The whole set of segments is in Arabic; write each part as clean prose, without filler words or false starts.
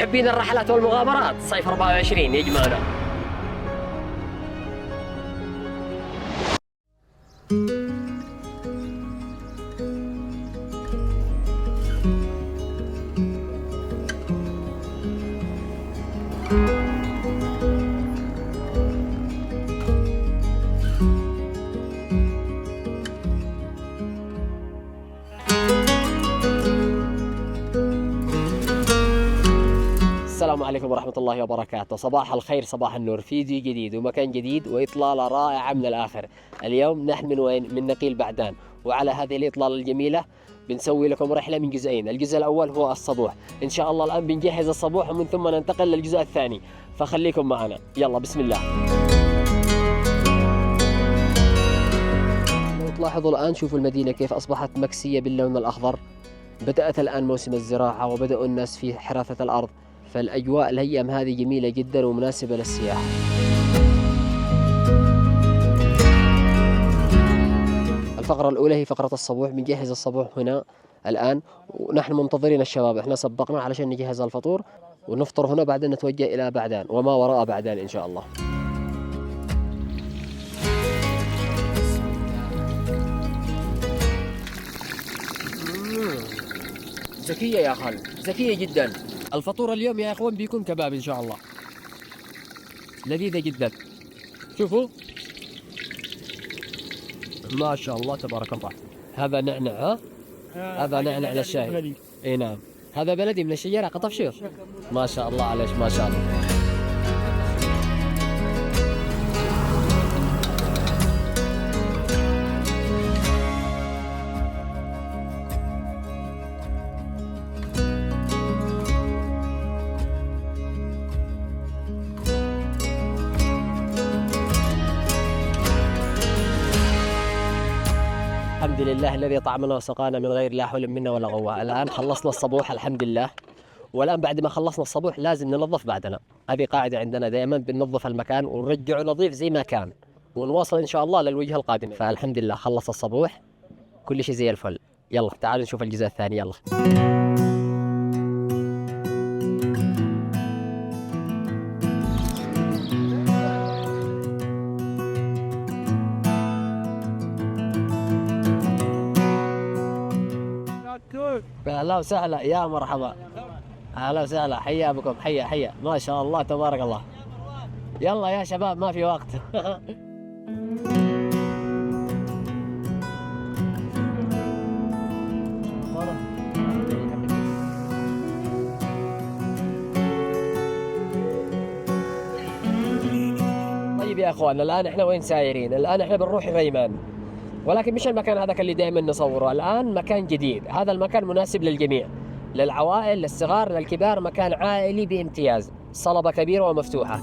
محبين الرحلات والمغامرات صيف 24 يجمعنا. السلام عليكم ورحمة الله وبركاته. صباح الخير، صباح النور، فيديو جديد ومكان جديد وإطلالة رائعة من الآخر. اليوم نحن من وين؟ من نقيل بعدان، وعلى هذه الإطلالة الجميلة بنسوي لكم رحلة من جزئين. الجزء الأول هو الصبوح، إن شاء الله الآن بنجهز الصبوح ومن ثم ننتقل للجزء الثاني، فخليكم معنا. يلا بسم الله. لو تلاحظوا الآن شوفوا المدينة كيف أصبحت مكسية باللون الأخضر. بدأت الآن موسم الزراعة وبدأوا الناس في حراثة الأرض، فالأجواء الأيام هذه جميلة جدا ومناسبة للسياحة. الفقرة الأولى هي فقرة الصبوح، بنجهز الصبوح هنا الآن ونحن منتظرين الشباب. احنا سبقنا علشان نجهز الفطور ونفطر هنا، بعدين نتوجه إلى بعدان وما وراء بعدان إن شاء الله. ذكية يا خال، ذكية جدا. الفطور اليوم يا اخوان بيكون كباب ان شاء الله، لذيذة جدا. شوفوا ما شاء الله تبارك الله. هذا نعنع، ها؟ هذا نعنع للشاي. اي نعم، هذا بلدي من الشجرة قطف شوف. ما شاء الله عليك، ما شاء الله. الحمد لله الذي طعمنا وسقانا من غير لا حول منا ولا قوة. الآن خلصنا الصبوح الحمد لله، والآن بعد ما خلصنا الصبوح لازم ننظف بعدنا. هذه قاعدة عندنا دائما، بننظف المكان ونرجعه نظيف زي ما كان، ونواصل إن شاء الله للوجهة القادمة. فالحمد لله خلص الصبوح، كل شيء زي الفل. يلا تعالوا نشوف الجزء الثاني. يلا اهلا وسهلا، يا مرحبا، اهلا وسهلا، حيا بكم، حيا ما شاء الله تبارك الله. يلا يا شباب ما في وقت. طيب يا اخوان، الان احنا وين سايرين؟ الان احنا بنروح ريمان، ولكن مش المكان هذاك اللي دائما نصوره. الآن مكان جديد، هذا المكان مناسب للجميع، للعوائل، للصغار، للكبار، مكان عائلي بامتياز، صلبة كبيرة ومفتوحة.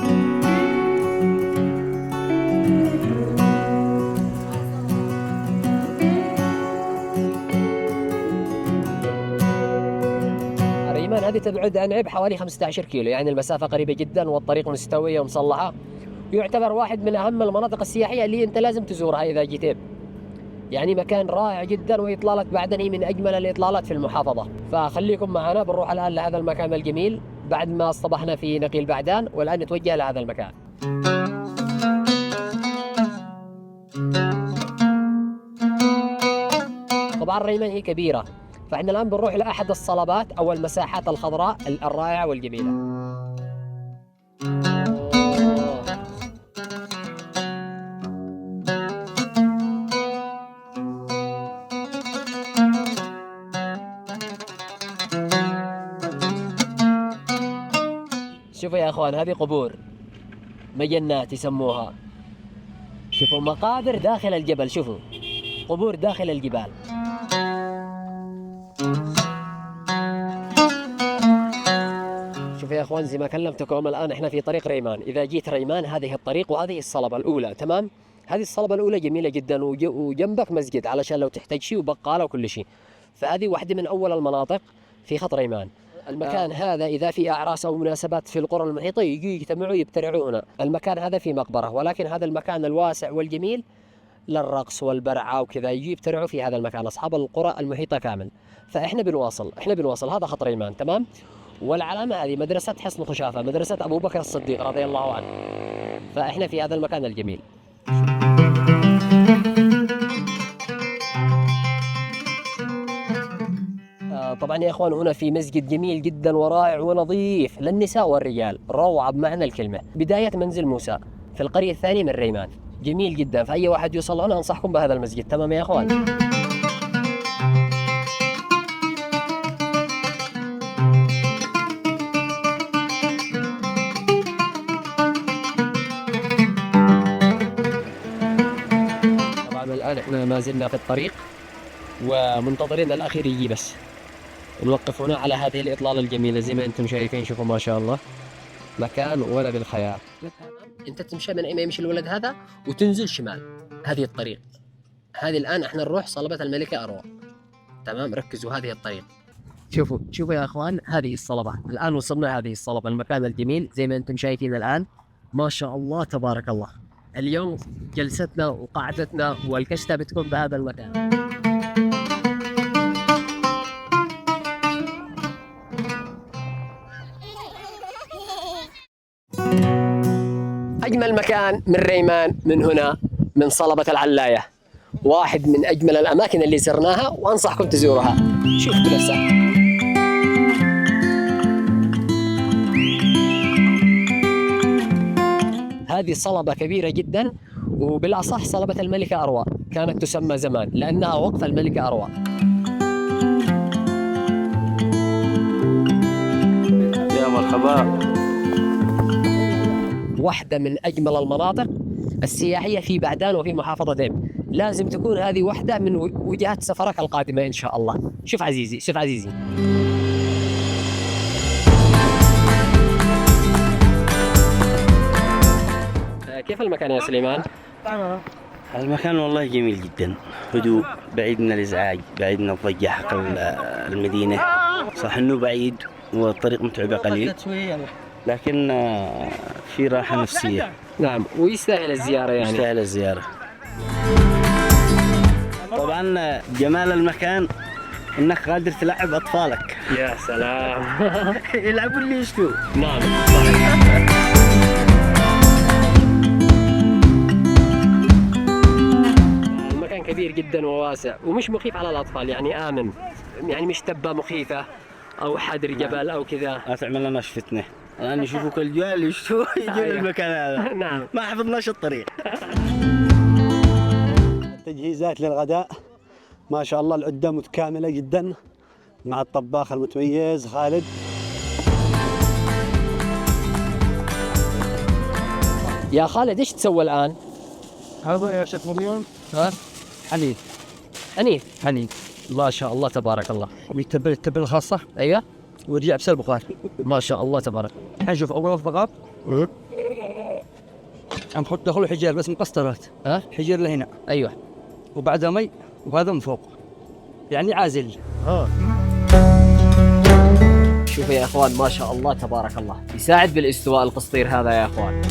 ريمان هذه تبعد عن عب حوالي 15 كيلو، يعني المسافة قريبة جدا والطريق مستوية ومصلحة، ويعتبر واحد من أهم المناطق السياحية اللي أنت لازم تزورها إذا جيت. يعني مكان رائع جدا، وإطلالة بعدني من أجمل الإطلالات في المحافظة. فخليكم معنا، بنروح الآن لهذا المكان الجميل بعد ما اصطبحنا في نقيل بعدان، والآن نتوجه لهذا المكان. طبعا ريمان هي كبيرة، فإحنا الآن بنروح لأحد الصلبات أو المساحات الخضراء الرائعة والجميلة. شوفوا يا اخوان، هذه قبور، مجنات يسموها. شوفوا مقابر داخل الجبل، شوفوا قبور داخل الجبال. شوفوا يا اخوان، زي ما كلمتكم الان احنا في طريق ريمان. اذا جيت ريمان هذه الطريق وهذه الصلبة الاولى، تمام؟ هذه الصلبة الاولى جميلة جدا، وجنبك مسجد علشان لو تحتاج شيء وبقالة وكل شيء. فهذه واحدة من اول المناطق في خط ريمان. المكان هذا إذا في أعراس أو مناسبات في القرى المحيطة يجي يجتمعوا يبترعوا هنا. المكان هذا في مقبرة، ولكن هذا المكان الواسع والجميل للرقص والبرعة وكذا، يجي يبترعوا في هذا المكان أصحاب القرى المحيطة كامل. فإحنا بنواصل هذا خط ريمان، تمام؟ والعلامة هذه مدرسة حصن خشافة، مدرسة أبو بكر الصديق رضي الله عنه. فإحنا في هذا المكان الجميل. طبعا يا إخوان هنا في مسجد جميل جدا ورائع ونظيف للنساء والرجال، روعة بمعنى الكلمة. بداية منزل موسى في القرية الثانية من ريمان، جميل جدا. فأي واحد يوصل هنا أنصحكم بهذا المسجد. تمام يا إخوان. الآن احنا ما زلنا في الطريق ومنتظرين الأخير يجي بس. نوقف هنا على هذه الإطلالة الجميلة زي ما أنتم شايفين. شوفوا ما شاء الله مكان ولا بالخيال. أنت تمشي من أي ما يمشي الولد هذا وتنزل شمال هذه الطريق. هذه الآن احنا نروح صلبة الملكة أروى. تمام، ركزوا هذه الطريق. شوفوا يا أخوان هذه الصلبة. الآن وصلنا هذه الصلبة، المكان الجميل زي ما أنتم شايفين الآن. ما شاء الله تبارك الله. اليوم جلستنا وقعدتنا والكشتة بتكون بهذا المكان. أجمل مكان من ريمان من هنا، من صلبة العلاية، واحد من أجمل الأماكن اللي زرناها وأنصحكم تزورها. شوف بنفسك. هذه صلبة كبيرة جدا، وبالأصح صلبة الملكة أروى كانت تسمى زمان لأنها وقف الملكة أروى. يا مرحبا. واحدة من أجمل المناطق السياحية في بعدان وفي محافظة ديم. لازم تكون هذه واحدة من وجهات سفرك القادمة إن شاء الله. شوف عزيزي، شوف عزيزي. كيف المكان يا سليمان؟ المكان والله جميل جدا، هدوء، بعيد من الإزعاج، بعيد من الضجة حق المدينة. صح إنه بعيد والطريق متعبة قليل، لكن في راحة نفسية. نعم، ويستاهل الزيارة يعني. يستاهل الزيارة. طبعا جمال المكان إنك قادر تلعب أطفالك. يا سلام. يلعبوا اللي يشتوا. نعم صحيح. كبير جدا وواسع ومش مخيف على الأطفال، يعني آمن، يعني مش تبة مخيفة أو حادر جبل أو كذا. لا تعمل لناش فتنة، الآن يشوفوك الجوال يشتوا يجون المكان هذا. نعم، ما حفظناش الطريق. التجهيزات للغداء ما شاء الله، العدة متكاملة جدا مع الطباخ المتميز خالد. يا خالد ايش تسوى الآن؟ هذا يا شيخ مريم حليب. حليب ما شاء الله تبارك الله. ويتبل التبل الخاصة. ايوه. ورجع بسل بخار. ما شاء الله تبارك. الحين شوف أول الفقار نحط داخله حجير بس مقسطرات. حجير لهنا. ايوه. وبعدها مي وهذا من فوق، يعني عازل. شوفوا يا اخوان ما شاء الله تبارك الله، يساعد بالاستواء القسطير هذا يا اخوان.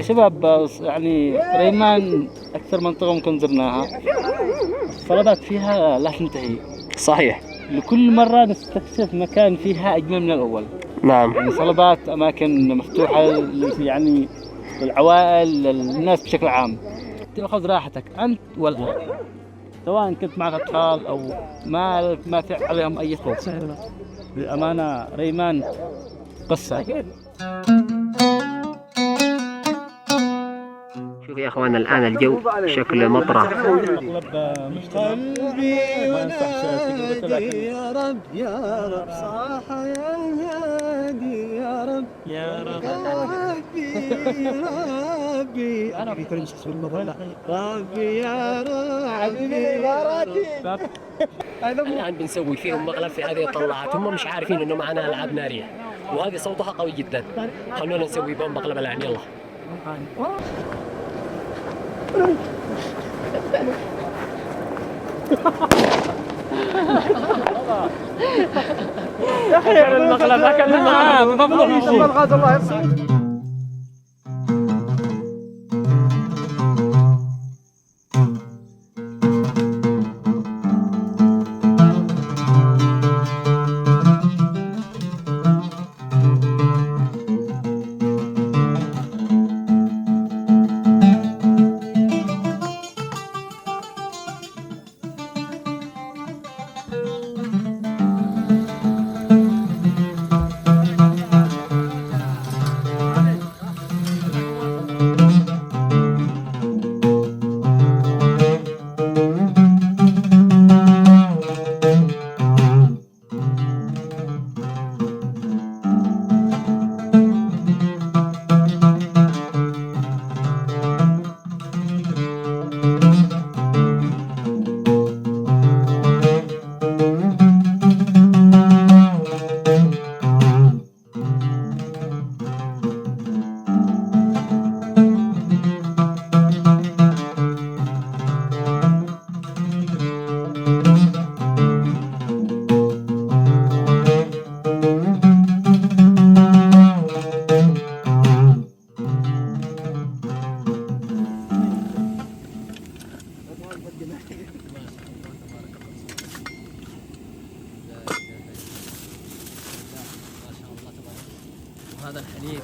شباب، يعني ريمان أكثر منطقة ممكن زرناها، الصلبات فيها لا تنتهي. صحيح. لكل مرة نستكشف مكان فيها أجمل من الأول. نعم. يعني صلبات أماكن مفتوحة يعني للعوائل، للناس بشكل عام. تأخذ راحتك أنت والأهل، سواء كنت معك أطفال أو ما في عليهم أي خوف. للأمانة ريمان قصة. شوف يا اخوان الان الجو شكله مطره. قلبي ونادي يا رب يا رب، صاح يا الهادي يا رب يا رب، ربي انا في فرنسا ربي يا ربي. الان بنسوي فيهم مقلب في هذه الطلعات، هم مش عارفين انه معنا العاب ناريه وهذه صوتها قوي جدا. خلونا نسوي بهم مقلب الان. يلا المقلب أكل المقلب. هذا الحليب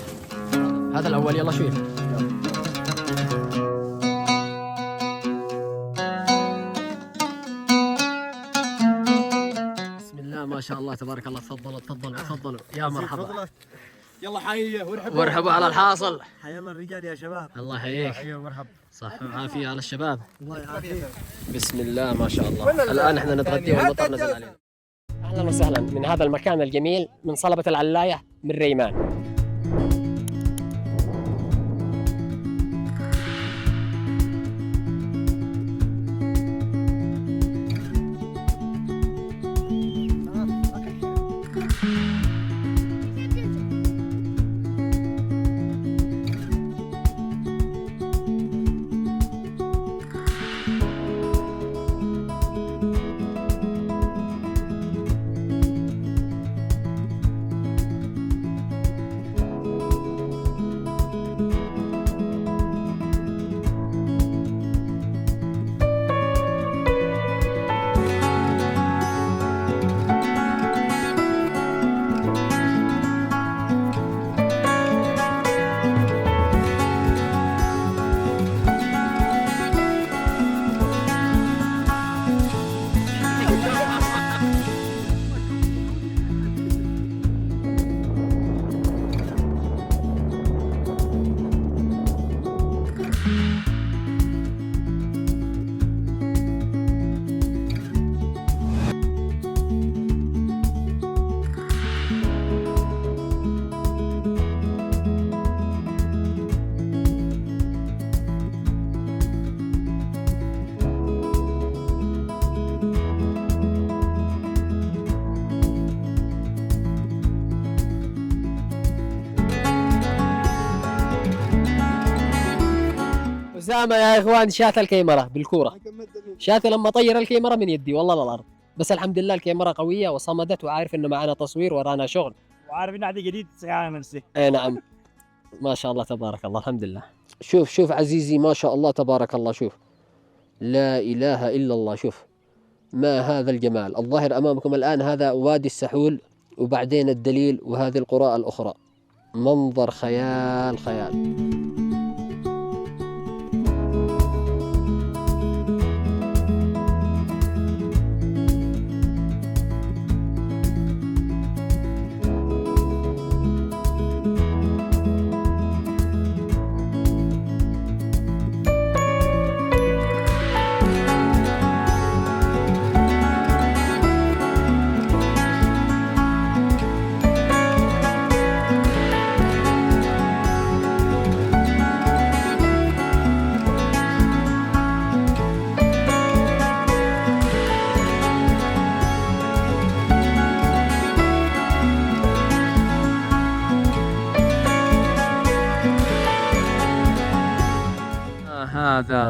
هذا الأول. يلا شوي. بسم الله ما شاء الله تبارك الله. تفضلوا تفضلوا تفضلوا يا مرحبا. يلا حيه وارحبوا على الحاصل. حيانا الرجال يا شباب. الله يحييك. مرحبا. صحة وعافية على الشباب. الله يعافيك. بسم الله ما شاء الله. الآن احنا نتغدى والمطر نزل علينا. أهلا وسهلا من هذا المكان الجميل من صلبة العلاية من ريمان. أسامة يا إخوان شات الكاميرا بالكورة. شات لما طير الكاميرا من يدي والله للأرض. بس الحمد لله الكاميرا قوية وصمدت وعارف إنه معنا تصوير ورانا شغل. وعارف إن هذا جديد سيارة نفسه. أي نعم. ما شاء الله تبارك الله الحمد لله. شوف شوف عزيزي ما شاء الله تبارك الله. شوف لا إله إلا الله. شوف ما هذا الجمال. الظاهر أمامكم الآن هذا وادي السحول وبعدين الدليل وهذه القرى الأخرى. منظر خيال خيال.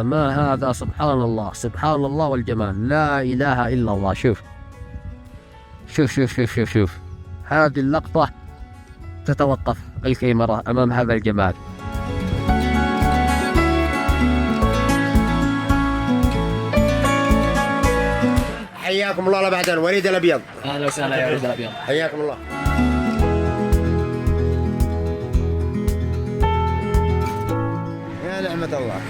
ما هذا سبحان الله سبحان الله والجمال، لا إله إلا الله. شوف شوف شوف شوف شوف شوف هذه اللقطة تتوقف الكاميرا أمام هذا الجمال. حياكم الله بعدين وليد الأبيض. أهلا وسهلا يا وليد الأبيض. حياكم الله. يا نعمة الله.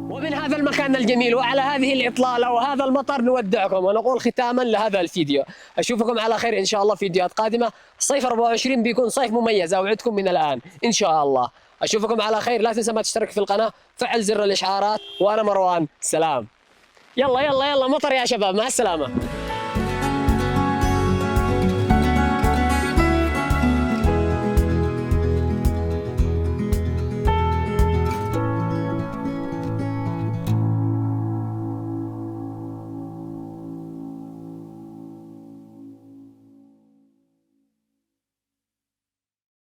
ومن هذا المكان الجميل وعلى هذه الإطلالة وهذا المطر نودعكم ونقول ختاما لهذا الفيديو أشوفكم على خير إن شاء الله في فيديوهات قادمة. صيف 24 بيكون صيف مميز أوعدكم من الآن إن شاء الله. أشوفكم على خير، لا تنسى ما تشترك في القناة، فعل زر الإشعارات، وأنا مروان، سلام. يلا يلا يلا مطر يا شباب، مع السلامة.